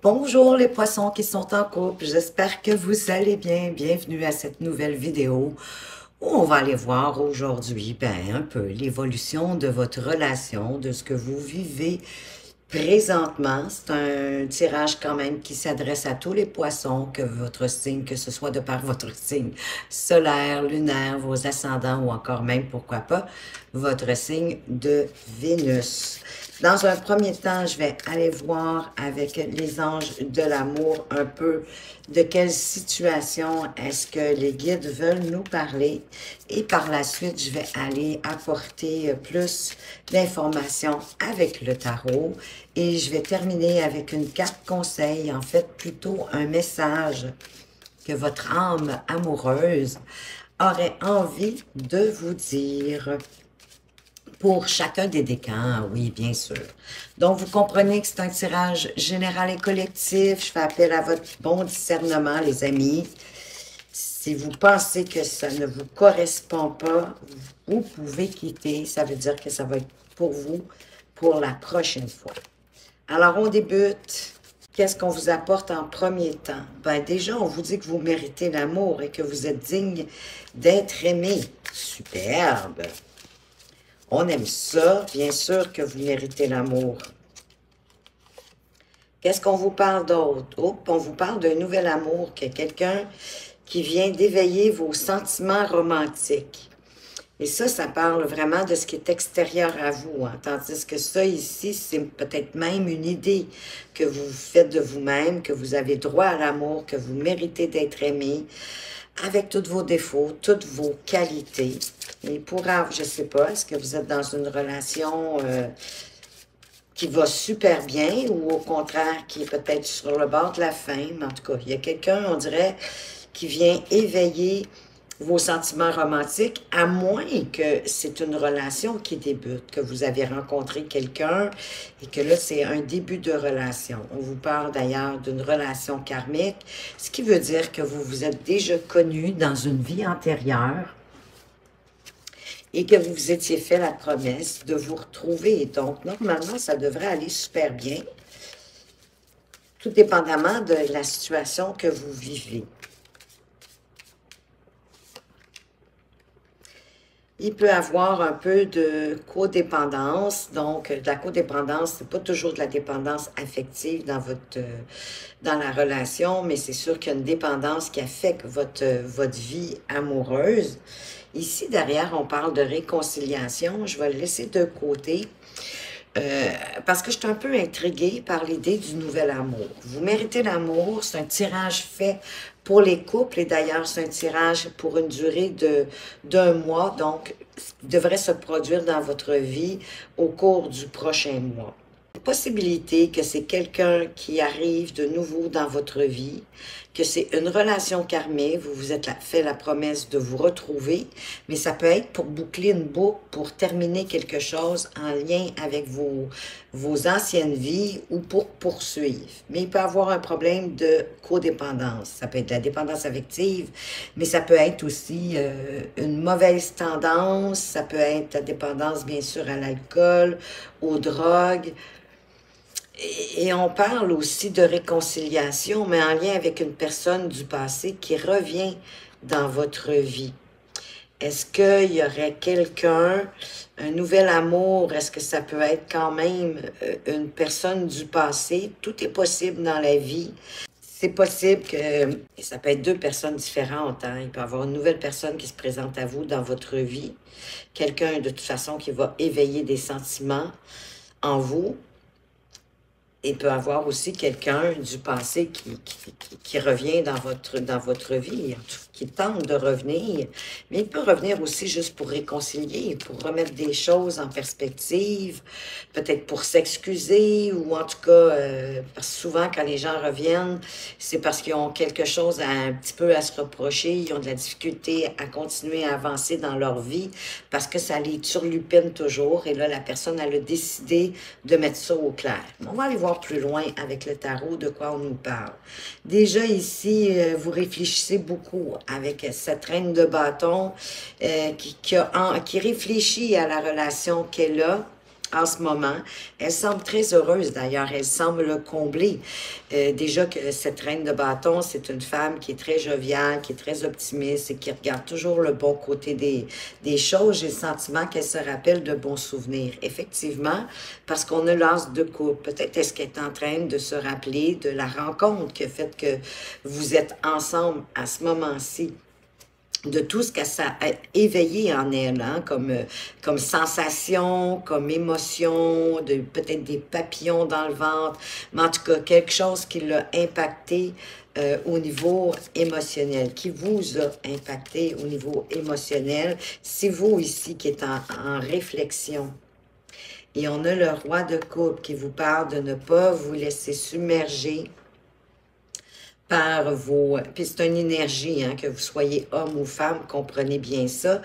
Bonjour les poissons qui sont en couple, j'espère que vous allez bien. Bienvenue à cette nouvelle vidéo où on va aller voir aujourd'hui un peu l'évolution de votre relation, de ce que vous vivez présentement. C'est un tirage quand même qui s'adresse à tous les poissons, que votre signe, que ce soit de par votre signe solaire, lunaire, vos ascendants ou encore même, pourquoi pas, votre signe de Vénus. Dans un premier temps, je vais aller voir avec les anges de l'amour un peu de quelle situation est-ce que les guides veulent nous parler. Et par la suite, je vais aller apporter plus d'informations avec le tarot. Et je vais terminer avec une carte conseil, en fait plutôt un message que votre âme amoureuse aurait envie de vous dire. Pour chacun des décans, oui, bien sûr. Donc, vous comprenez que c'est un tirage général et collectif. Je fais appel à votre bon discernement, les amis. Si vous pensez que ça ne vous correspond pas, vous pouvez quitter. Ça veut dire que ça va être pour vous pour la prochaine fois. Alors, on débute. Qu'est-ce qu'on vous apporte en premier temps? Déjà, on vous dit que vous méritez l'amour et que vous êtes digne d'être aimé. Superbe! On aime ça, bien sûr que vous méritez l'amour. Qu'est-ce qu'on vous parle d'autre? On vous parle d'un nouvel amour, que quelqu'un qui vient d'éveiller vos sentiments romantiques. Et ça parle vraiment de ce qui est extérieur à vous. Tandis que ça, ici, c'est peut-être même une idée que vous faites de vous-même, que vous avez droit à l'amour, que vous méritez d'être aimé, avec tous vos défauts, toutes vos qualités. Et je ne sais pas, est-ce que vous êtes dans une relation qui va super bien ou au contraire qui est peut-être sur le bord de la fin? Mais en tout cas, il y a quelqu'un, on dirait, qui vient éveiller vos sentiments romantiques, à moins que c'est une relation qui débute, que vous avez rencontré quelqu'un et que là, c'est un début de relation. On vous parle d'ailleurs d'une relation karmique, ce qui veut dire que vous vous êtes déjà connus dans une vie antérieure et que vous vous étiez fait la promesse de vous retrouver. Donc, normalement, ça devrait aller super bien, tout dépendamment de la situation que vous vivez. Il peut avoir un peu de codépendance. Donc, de la codépendance, c'est pas toujours de la dépendance affective dans la relation, mais c'est sûr qu'il y a une dépendance qui affecte votre vie amoureuse. Ici, derrière, on parle de réconciliation. Je vais le laisser de côté. Parce que je suis un peu intriguée par l'idée du nouvel amour. Vous méritez l'amour, c'est un tirage fait pour les couples et d'ailleurs c'est un tirage pour une durée d'un mois, donc il devrait se produire dans votre vie au cours du prochain mois. Possibilité que c'est quelqu'un qui arrive de nouveau dans votre vie, que c'est une relation karmique, vous vous êtes fait la promesse de vous retrouver, mais ça peut être pour boucler une boucle, pour terminer quelque chose en lien avec vos anciennes vies ou pour poursuivre. Mais il peut y avoir un problème de codépendance. Ça peut être de la dépendance affective, mais ça peut être aussi une mauvaise tendance, ça peut être la dépendance bien sûr à l'alcool, aux drogues. Et on parle aussi de réconciliation, mais en lien avec une personne du passé qui revient dans votre vie. Est-ce qu'il y aurait quelqu'un, un nouvel amour? Est-ce que ça peut être quand même une personne du passé? Tout est possible dans la vie. C'est possible que ça peut être deux personnes différentes. Il peut y avoir une nouvelle personne qui se présente à vous dans votre vie. Quelqu'un, de toute façon, qui va éveiller des sentiments en vous. Il peut y avoir aussi quelqu'un du passé qui revient dans votre vie, qui tente de revenir. Mais il peut revenir aussi juste pour réconcilier, pour remettre des choses en perspective, peut-être pour s'excuser, ou en tout cas, parce que souvent quand les gens reviennent, c'est parce qu'ils ont quelque chose un petit peu à se reprocher, ils ont de la difficulté à continuer à avancer dans leur vie, parce que ça les turlupine toujours, et là, la personne, elle a décidé de mettre ça au clair. On va aller voir plus loin avec le tarot de quoi on nous parle. Déjà ici, vous réfléchissez beaucoup avec cette reine de bâton qui réfléchit à la relation qu'elle a en ce moment. Elle semble très heureuse d'ailleurs, elle semble le combler. Déjà que cette reine de bâton, c'est une femme qui est très joviale, qui est très optimiste et qui regarde toujours le bon côté des choses. J'ai le sentiment qu'elle se rappelle de bons souvenirs. Effectivement, parce qu'on a l'as de coupe. Peut-être est-ce qu'elle est en train de se rappeler de la rencontre qui a fait que vous êtes ensemble à ce moment-ci, de tout ce que ça a éveillé en elle, hein, comme sensation, comme émotion, peut-être des papillons dans le ventre, mais en tout cas, quelque chose qui l'a impacté au niveau émotionnel, qui vous a impacté au niveau émotionnel. C'est vous ici qui êtes en réflexion. Et on a le roi de coupe qui vous parle de ne pas vous laisser submerger par vos... Puis c'est une énergie, hein, que vous soyez homme ou femme, comprenez bien ça.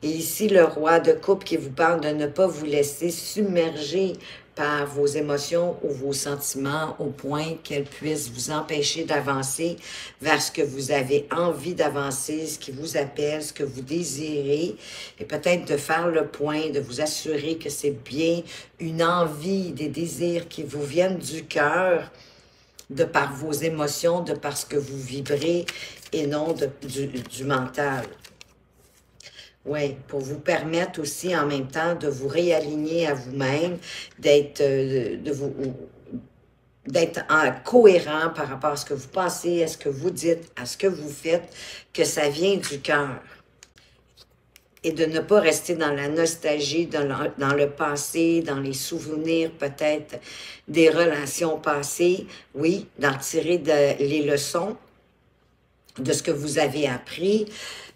Et ici, le roi de coupe qui vous parle de ne pas vous laisser submerger par vos émotions ou vos sentiments au point qu'elles puissent vous empêcher d'avancer vers ce que vous avez envie d'avancer, ce qui vous appelle, ce que vous désirez, et peut-être de faire le point, de vous assurer que c'est bien une envie, des désirs qui vous viennent du cœur, de par vos émotions, de par ce que vous vibrez et non du mental. Oui, pour vous permettre aussi en même temps de vous réaligner à vous-même, d'être cohérent par rapport à ce que vous pensez, à ce que vous dites, à ce que vous faites, que ça vient du cœur. Et de ne pas rester dans la nostalgie, dans le passé, dans les souvenirs peut-être des relations passées. Oui, d'en tirer les leçons de ce que vous avez appris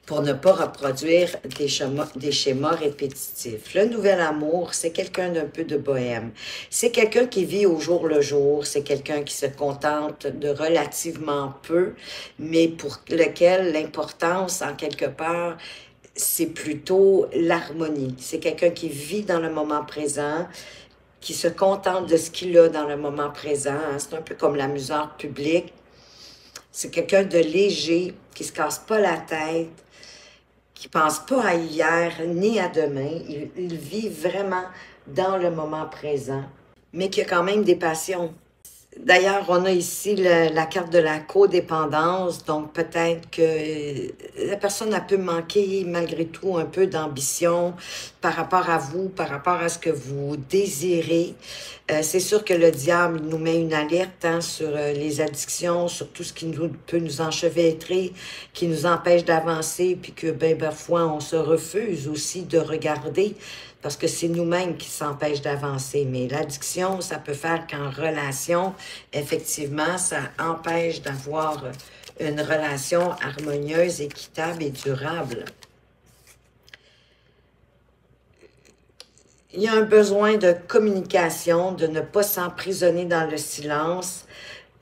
pour ne pas reproduire des schémas répétitifs. Le nouvel amour, c'est quelqu'un d'un peu de bohème. C'est quelqu'un qui vit au jour le jour, c'est quelqu'un qui se contente de relativement peu, mais pour lequel l'importance, en quelque part, c'est plutôt l'harmonie. C'est quelqu'un qui vit dans le moment présent, qui se contente de ce qu'il a dans le moment présent. Hein. C'est un peu comme l'amuseur public. C'est quelqu'un de léger, qui se casse pas la tête, qui pense pas à hier ni à demain. Il vit vraiment dans le moment présent, mais qui a quand même des passions. D'ailleurs, on a ici la carte de la codépendance, donc peut-être que la personne a pu manquer malgré tout un peu d'ambition par rapport à vous, par rapport à ce que vous désirez. C'est sûr que le diable nous met une alerte, hein, sur les addictions, sur tout ce qui peut nous enchevêtrer, qui nous empêche d'avancer, puis que parfois on se refuse aussi de regarder, parce que c'est nous-mêmes qui s'empêchent d'avancer. Mais l'addiction, ça peut faire qu'en relation, effectivement, ça empêche d'avoir une relation harmonieuse, équitable et durable. Il y a un besoin de communication, de ne pas s'emprisonner dans le silence,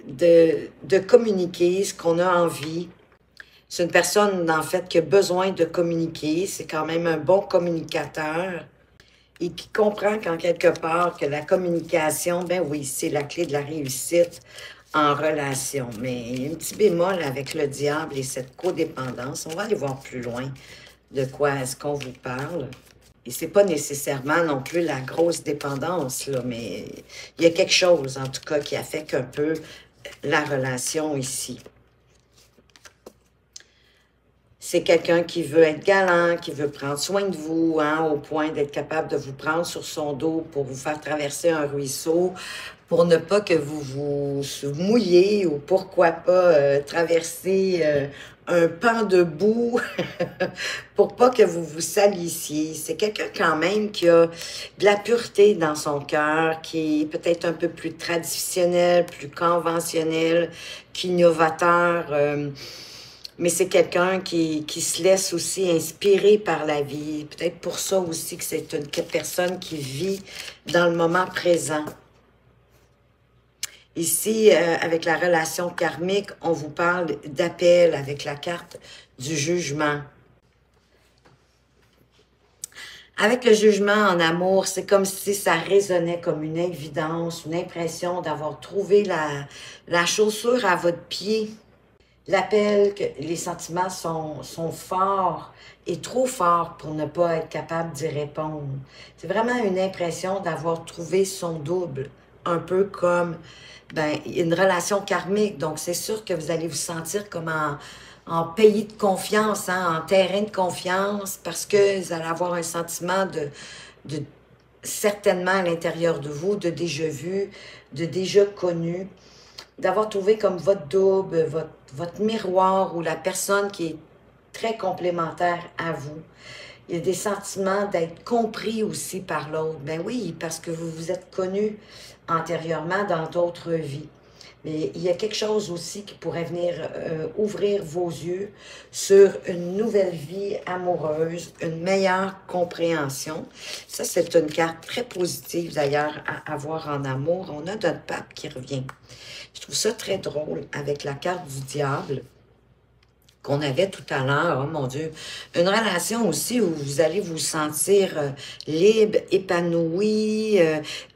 de communiquer ce qu'on a envie. C'est une personne, en fait, qui a besoin de communiquer. C'est quand même un bon communicateur et qui comprend qu'en quelque part que la communication, ben oui, c'est la clé de la réussite en relation. Mais il y a un petit bémol avec le diable et cette codépendance. On va aller voir plus loin de quoi est-ce qu'on vous parle. Et c'est pas nécessairement non plus la grosse dépendance, là, mais il y a quelque chose, en tout cas, qui affecte un peu la relation ici. C'est quelqu'un qui veut être galant, qui veut prendre soin de vous, hein, au point d'être capable de vous prendre sur son dos pour vous faire traverser un ruisseau, pour ne pas que vous vous mouillez ou pourquoi pas traverser un pan de boue pour pas que vous vous salissiez. C'est quelqu'un quand même qui a de la pureté dans son cœur, qui est peut-être un peu plus traditionnel, plus conventionnel, qu'innovateur. Mais c'est quelqu'un qui se laisse aussi inspirer par la vie. Peut-être pour ça aussi que c'est une personne qui vit dans le moment présent. Ici, avec la relation karmique, on vous parle d'appel avec la carte du jugement. Avec le jugement en amour, c'est comme si ça résonnait comme une évidence, une impression d'avoir trouvé la chaussure à votre pied. l'appel, que les sentiments sont forts et trop forts pour ne pas être capable d'y répondre. C'est vraiment une impression d'avoir trouvé son double, un peu comme ben, une relation karmique. Donc, c'est sûr que vous allez vous sentir comme en pays de confiance, hein, en terrain de confiance, parce que vous allez avoir un sentiment de certainement à l'intérieur de vous, de déjà vu, de déjà connu, d'avoir trouvé comme votre double, votre miroir ou la personne qui est très complémentaire à vous. Il y a des sentiments d'être compris aussi par l'autre. Ben oui, parce que vous vous êtes connu antérieurement dans d'autres vies. Mais il y a quelque chose aussi qui pourrait venir ouvrir vos yeux sur une nouvelle vie amoureuse, une meilleure compréhension. Ça, c'est une carte très positive d'ailleurs à avoir en amour. On a notre pape qui revient. Je trouve ça très drôle avec la carte du diable qu'on avait tout à l'heure, oh mon Dieu. Une relation aussi où vous allez vous sentir libre, épanoui.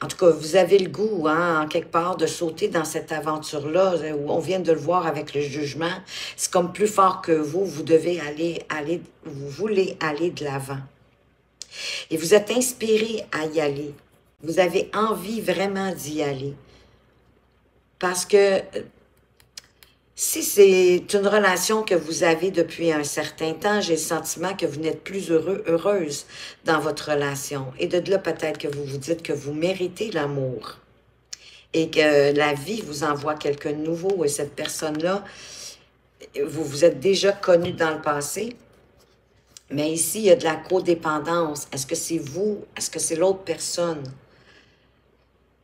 En tout cas, vous avez le goût, hein, en quelque part, de sauter dans cette aventure-là, où on vient de le voir avec le jugement. C'est comme plus fort que vous, vous devez vous voulez aller de l'avant. Et vous êtes inspiré à y aller. Vous avez envie vraiment d'y aller. Parce que si c'est une relation que vous avez depuis un certain temps, j'ai le sentiment que vous n'êtes plus heureuse dans votre relation. Et de là, peut-être que vous vous dites que vous méritez l'amour et que la vie vous envoie quelqu'un de nouveau. Et cette personne-là, vous vous êtes déjà connu dans le passé. Mais ici, il y a de la codépendance. Est-ce que c'est vous? Est-ce que c'est l'autre personne?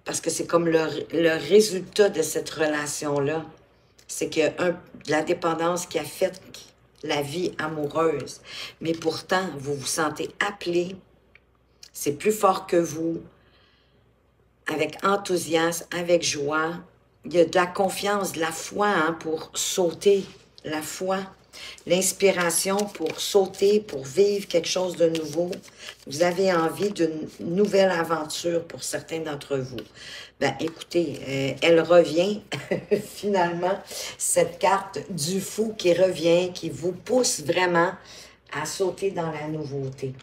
Parce que c'est comme le résultat de cette relation-là. C'est qu'il y a de la dépendance qui affecte la vie amoureuse. Mais pourtant, vous vous sentez appelé, c'est plus fort que vous, avec enthousiasme, avec joie. Il y a de la confiance, de la foi hein, pour sauter, la foi, l'inspiration pour sauter, pour vivre quelque chose de nouveau. Vous avez envie d'une nouvelle aventure pour certains d'entre vous. Ben, écoutez, elle revient finalement, cette carte du fou qui revient, qui vous pousse vraiment à sauter dans la nouveauté.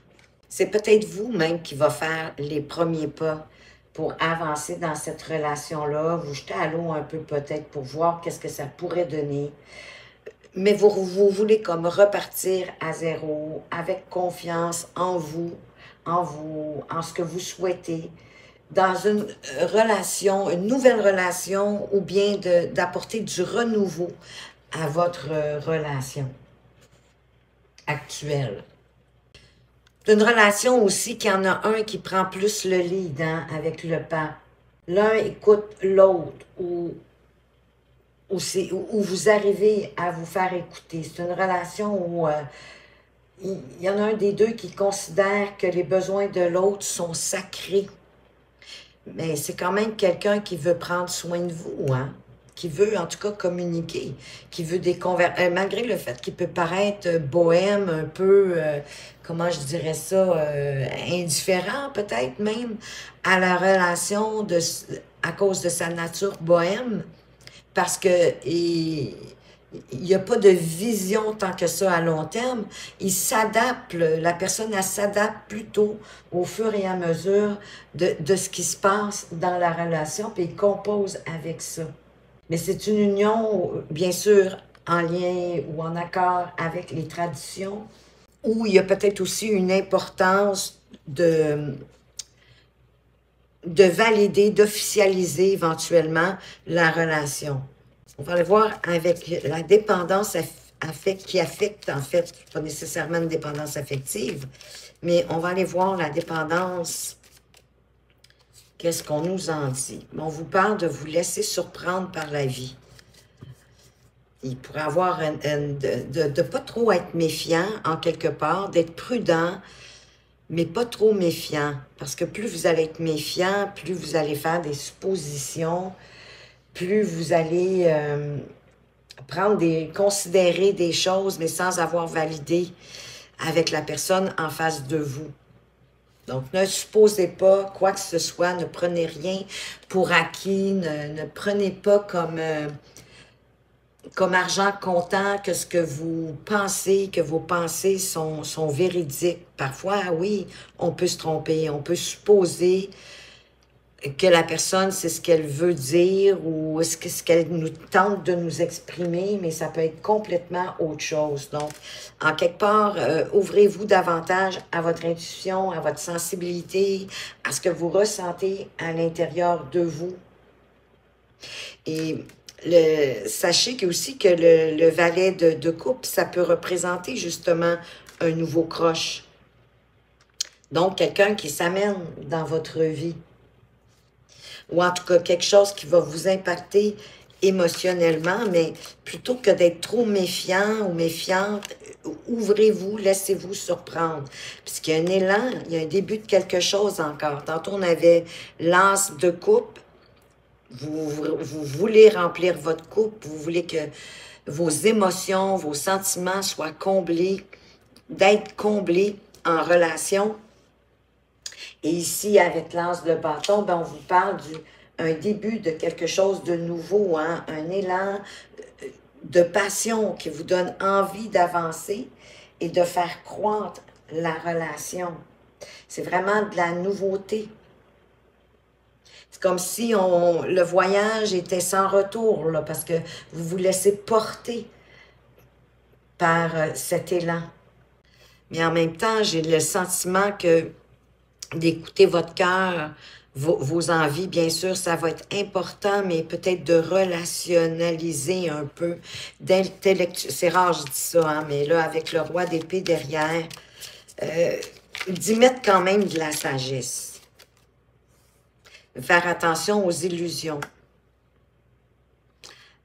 C'est peut-être vous-même qui va faire les premiers pas pour avancer dans cette relation-là, vous jeter à l'eau un peu peut-être pour voir qu'est-ce que ça pourrait donner. Mais vous voulez comme repartir à zéro, avec confiance en vous, en ce que vous souhaitez, dans une relation, une nouvelle relation, ou bien d'apporter du renouveau à votre relation actuelle. C'est une relation aussi qu'il y en a un qui prend plus le lead hein, avec le pape. L'un écoute l'autre, ou vous arrivez à vous faire écouter. C'est une relation où il y en a un des deux qui considère que les besoins de l'autre sont sacrés. Mais c'est quand même quelqu'un qui veut prendre soin de vous, hein? Qui veut en tout cas communiquer, qui veut des conversations, malgré le fait qu'il peut paraître bohème, un peu, comment je dirais ça, indifférent peut-être même à la relation à cause de sa nature bohème, parce que il n'y a pas de vision tant que ça à long terme. Il s'adapte, la personne, elle s'adapte plutôt au fur et à mesure de ce qui se passe dans la relation, puis il compose avec ça. Mais c'est une union, bien sûr, en lien ou en accord avec les traditions, où il y a peut-être aussi une importance de valider, d'officialiser éventuellement la relation. On va le voir avec la dépendance qui affecte, en fait, pas nécessairement une dépendance affective, mais on va aller voir la dépendance. Qu'est-ce qu'on nous en dit? On vous parle de vous laisser surprendre par la vie. Il pourrait avoir de ne pas trop être méfiant, en quelque part, d'être prudent, mais pas trop méfiant. Parce que plus vous allez être méfiant, plus vous allez faire des suppositions, plus vous allez considérer des choses, mais sans avoir validé avec la personne en face de vous. Donc, ne supposez pas quoi que ce soit, ne prenez rien pour acquis, ne prenez pas comme comme argent comptant que ce que vous pensez, que vos pensées sont véridiques. Parfois, oui, on peut se tromper, on peut supposer que la personne, c'est ce qu'elle veut dire ou ce qu'elle nous tente de nous exprimer, mais ça peut être complètement autre chose. Donc, en quelque part, ouvrez-vous davantage à votre intuition, à votre sensibilité, à ce que vous ressentez à l'intérieur de vous. Et sachez que aussi que le valet de coupe, ça peut représenter justement un nouveau croche. Donc, quelqu'un qui s'amène dans votre vie. Ou en tout cas, quelque chose qui va vous impacter émotionnellement, mais plutôt que d'être trop méfiant ou méfiante, ouvrez-vous, laissez-vous surprendre. Puisqu'il y a un élan, il y a un début de quelque chose encore. Tantôt, on avait l'as de coupe. Vous voulez remplir votre coupe, vous voulez que vos émotions, vos sentiments soient comblés, d'être comblés en relation. Et ici, avec l'as de bâton, ben, on vous parle d'un début de quelque chose de nouveau, hein? Un élan de passion qui vous donne envie d'avancer et de faire croître la relation. C'est vraiment de la nouveauté. C'est comme si le voyage était sans retour, là, parce que vous vous laissez porter par cet élan. Mais en même temps, j'ai le sentiment que d'écouter votre cœur, vos envies, bien sûr, ça va être important, mais peut-être de relationnaliser un peu, d'intellectuel. C'est rare, je dis ça, hein, mais là, avec le roi d'épée derrière, d'y mettre quand même de la sagesse. Faire attention aux illusions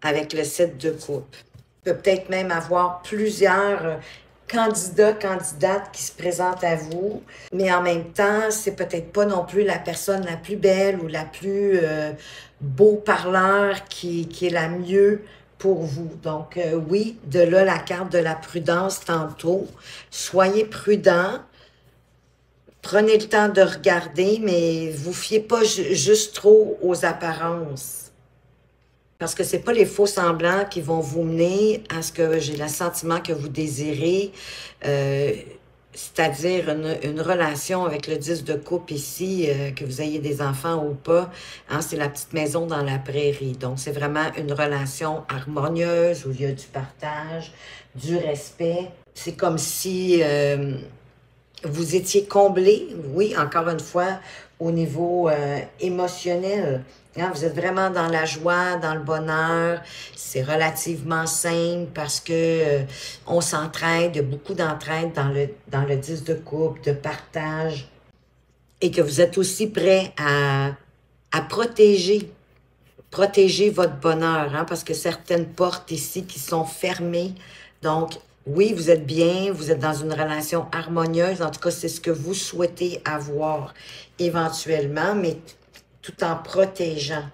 avec le 7 de coupe. Peut-être même avoir plusieurs candidats, candidates qui se présentent à vous, mais en même temps, c'est peut-être pas non plus la personne la plus belle ou la plus beau parleur qui est la mieux pour vous. Donc, oui, de là la carte de la prudence tantôt. Soyez prudent. Prenez le temps de regarder, mais vous fiez pas juste trop aux apparences. Parce que c'est pas les faux semblants qui vont vous mener à ce que j'ai le sentiment que vous désirez, c'est-à-dire une relation avec le 10 de coupe ici, que vous ayez des enfants ou pas, hein, c'est la petite maison dans la prairie. Donc, c'est vraiment une relation harmonieuse où il y a du partage, du respect. C'est comme si vous étiez comblé, oui, encore une fois, au niveau émotionnel. Hein, vous êtes vraiment dans la joie, dans le bonheur. C'est relativement simple parce que on s'entraide, il y a beaucoup d'entraide dans le 10 de coupe, de partage. Et que vous êtes aussi prêt à protéger votre bonheur, hein, parce que certaines portes ici qui sont fermées. Donc, oui, vous êtes bien, vous êtes dans une relation harmonieuse. En tout cas, c'est ce que vous souhaitez avoir éventuellement, mais tout en protégeant,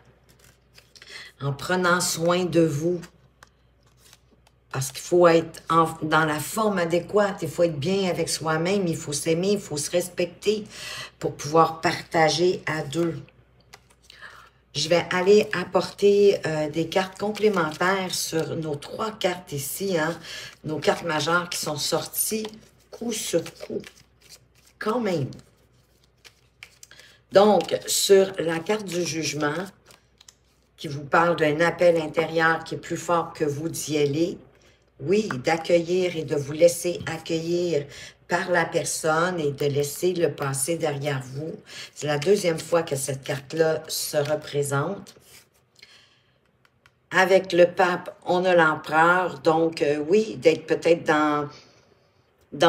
en prenant soin de vous. Parce qu'il faut être dans la forme adéquate, il faut être bien avec soi-même, il faut s'aimer, il faut se respecter pour pouvoir partager à deux. Je vais aller apporter des cartes complémentaires sur nos 3 cartes ici, hein, nos cartes majeures qui sont sorties coup sur coup, quand même. Donc, sur la carte du jugement, qui vous parle d'un appel intérieur qui est plus fort que vous d'y aller, oui, d'accueillir et de vous laisser accueillir par la personne et de laisser le passé derrière vous. C'est la 2e fois que cette carte-là se représente. Avec le pape, on a l'empereur. Donc, oui, d'être peut-être dans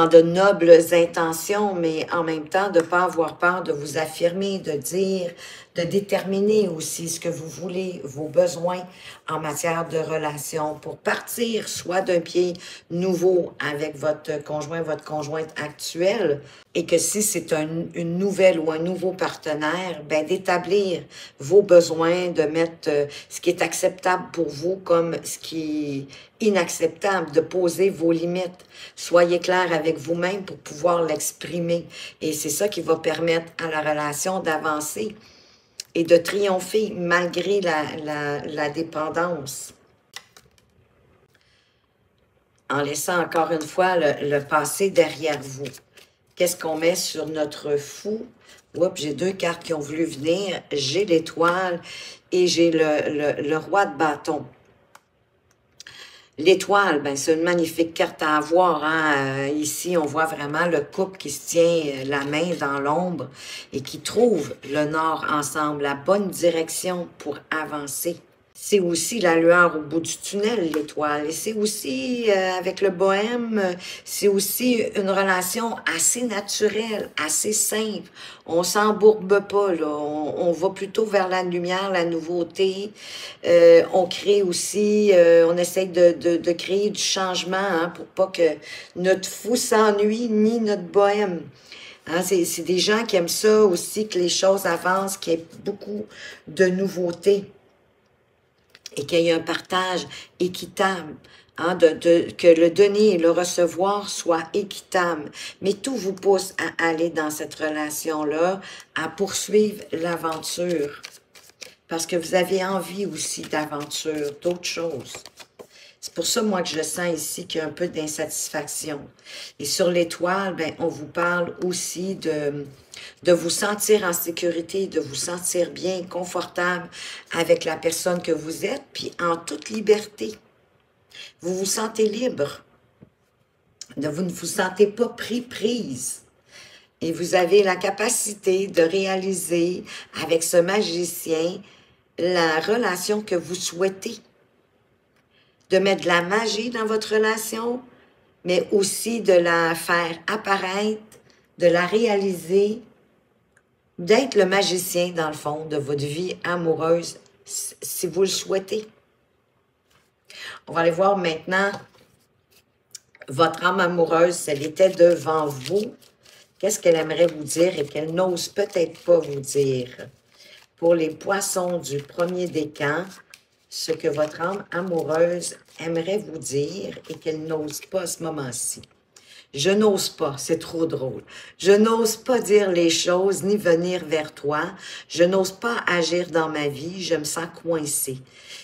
de nobles intentions, mais en même temps, de ne pas avoir peur de vous affirmer, de dire, de déterminer aussi ce que vous voulez, vos besoins en matière de relation pour partir soit d'un pied nouveau avec votre conjoint, votre conjointe actuelle, et que si c'est une nouvelle ou un nouveau partenaire, ben d'établir vos besoins, de mettre ce qui est acceptable pour vous comme ce qui est inacceptable, de poser vos limites. Soyez clair avec vous-même pour pouvoir l'exprimer. Et c'est ça qui va permettre à la relation d'avancer et de triompher malgré la dépendance. en laissant encore une fois le passé derrière vous. Qu'est-ce qu'on met sur notre fou? Oups, j'ai deux cartes qui ont voulu venir. J'ai l'étoile et j'ai le roi de bâton. L'étoile, ben, c'est une magnifique carte à avoir. Hein? Ici, on voit vraiment le couple qui se tient la main dans l'ombre et qui trouve le nord ensemble, la bonne direction pour avancer. C'est aussi la lueur au bout du tunnel, l'étoile. Et c'est aussi, avec le bohème, c'est aussi une relation assez naturelle, assez simple. On s'embourbe pas, là. On va plutôt vers la lumière, la nouveauté. On crée aussi, on essaye de créer du changement, hein, pour pas que notre fou s'ennuie, ni notre bohème. Hein, c'est des gens qui aiment ça aussi, que les choses avancent, qu'il y ait beaucoup de nouveautés et qu'il y ait un partage équitable, hein, que le donner et le recevoir soit équitable. Mais tout vous pousse à aller dans cette relation-là, à poursuivre l'aventure, parce que vous avez envie aussi d'aventure, d'autres choses. C'est pour ça, moi, que je sens ici qu'il y a un peu d'insatisfaction. Et sur l'étoile, ben, on vous parle aussi de vous sentir en sécurité, de vous sentir bien, confortable avec la personne que vous êtes, puis en toute liberté. Vous vous sentez libre. Vous ne vous sentez pas prise. Et vous avez la capacité de réaliser avec ce magicien la relation que vous souhaitez. De mettre de la magie dans votre relation, mais aussi de la faire apparaître, de la réaliser, d'être le magicien, dans le fond, de votre vie amoureuse, si vous le souhaitez. On va aller voir maintenant votre âme amoureuse, si elle était devant vous, qu'est-ce qu'elle aimerait vous dire et qu'elle n'ose peut-être pas vous dire. Pour les poissons du premier décan, ce que votre âme amoureuse aimerait vous dire et qu'elle n'ose pas à ce moment-ci. Je n'ose pas, c'est trop drôle. Je n'ose pas dire les choses ni venir vers toi. Je n'ose pas agir dans ma vie, je me sens coincée.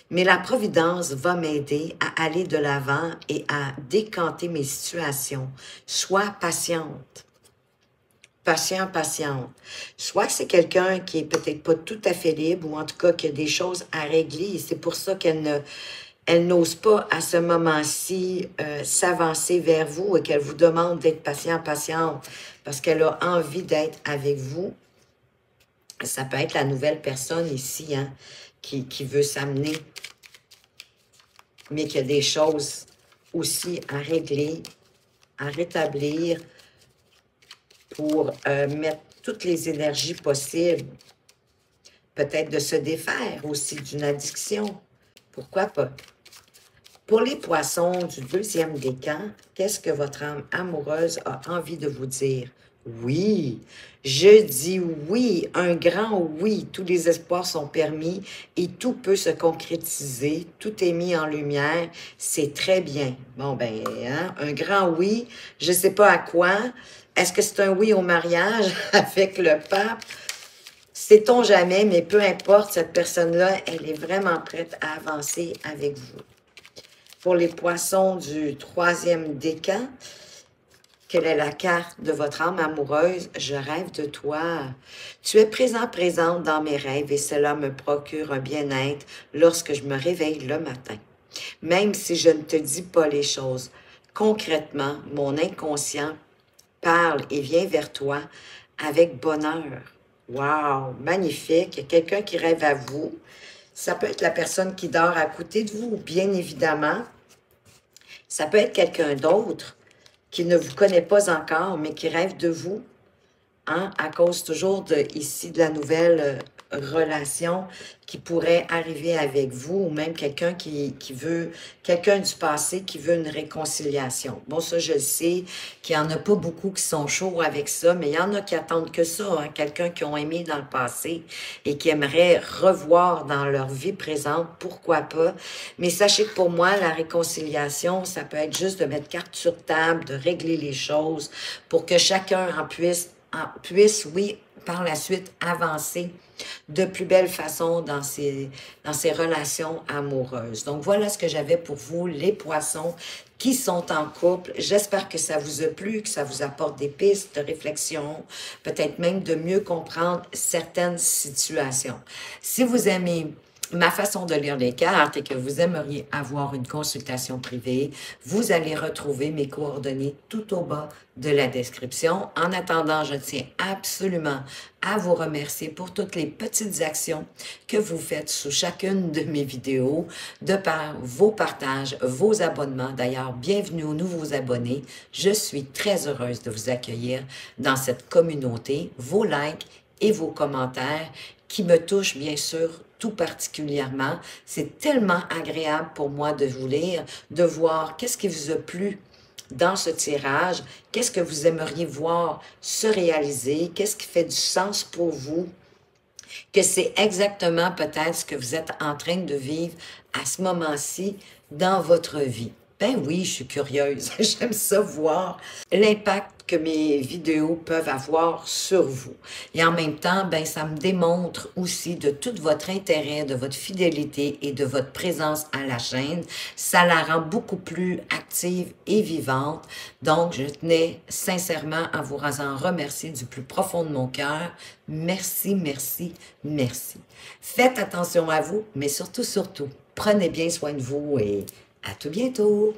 Mais la Providence va m'aider à aller de l'avant et à décanter mes situations. Sois patiente. Patiente. Soit que c'est quelqu'un qui est peut-être pas tout à fait libre, ou en tout cas qui a des choses à régler, et c'est pour ça qu'elle n'ose pas à ce moment-ci s'avancer vers vous et qu'elle vous demande d'être patiente, parce qu'elle a envie d'être avec vous. Ça peut être la nouvelle personne ici, hein, qui veut s'amener, mais qui a des choses aussi à régler, à rétablir, pour mettre toutes les énergies possibles. Peut-être de se défaire aussi d'une addiction. Pourquoi pas? Pour les poissons du deuxième décan, qu'est-ce que votre âme amoureuse a envie de vous dire? Oui, je dis oui, un grand oui. Tous les espoirs sont permis et tout peut se concrétiser. Tout est mis en lumière. C'est très bien. Bon, ben, hein, un grand oui. Je ne sais pas à quoi. Est-ce que c'est un oui au mariage avec le pape? Sait-on jamais, mais peu importe, cette personne-là, elle est vraiment prête à avancer avec vous. Pour les poissons du troisième décan, quelle est la carte de votre âme amoureuse? Je rêve de toi. Tu es présente dans mes rêves et cela me procure un bien-être lorsque je me réveille le matin. Même si je ne te dis pas les choses, concrètement, mon inconscient parle et vient vers toi avec bonheur. Wow, magnifique. Il y a quelqu'un qui rêve à vous. Ça peut être la personne qui dort à côté de vous, bien évidemment. Ça peut être quelqu'un d'autre qui ne vous connaît pas encore, mais qui rêve de vous, hein, à cause toujours ici de la nouvelle relation qui pourrait arriver avec vous, ou même quelqu'un qui veut, quelqu'un du passé qui veut une réconciliation. Bon, ça, je le sais qu'il n'y en a pas beaucoup qui sont chauds avec ça, mais il y en a qui attendent que ça, hein, quelqu'un qui ont aimé dans le passé et qui aimerait revoir dans leur vie présente, pourquoi pas. Mais sachez que pour moi, la réconciliation, ça peut être juste de mettre carte sur table, de régler les choses pour que chacun puisse, oui, par la suite, avancer de plus belle façon dans ces relations amoureuses. Donc, voilà ce que j'avais pour vous, les poissons qui sont en couple. J'espère que ça vous a plu, que ça vous apporte des pistes de réflexion, peut-être même de mieux comprendre certaines situations. Si vous aimez ma façon de lire les cartes et que vous aimeriez avoir une consultation privée, vous allez retrouver mes coordonnées tout au bas de la description. En attendant, je tiens absolument à vous remercier pour toutes les petites actions que vous faites sous chacune de mes vidéos, de par vos partages, vos abonnements. D'ailleurs, bienvenue aux nouveaux abonnés. Je suis très heureuse de vous accueillir dans cette communauté. Vos likes et vos commentaires qui me touchent bien sûr tout particulièrement. C'est tellement agréable pour moi de vous lire, de voir qu'est-ce qui vous a plu dans ce tirage, qu'est-ce que vous aimeriez voir se réaliser, qu'est-ce qui fait du sens pour vous, que c'est exactement peut-être ce que vous êtes en train de vivre à ce moment-ci dans votre vie. Ben oui, je suis curieuse. J'aime ça voir l'impact que mes vidéos peuvent avoir sur vous. Et en même temps, ben ça me démontre aussi de tout votre intérêt, de votre fidélité et de votre présence à la chaîne. Ça la rend beaucoup plus active et vivante. Donc, je tenais sincèrement à vous en remercier du plus profond de mon cœur. Merci, merci, merci. Faites attention à vous, mais surtout, prenez bien soin de vous et à tout bientôt!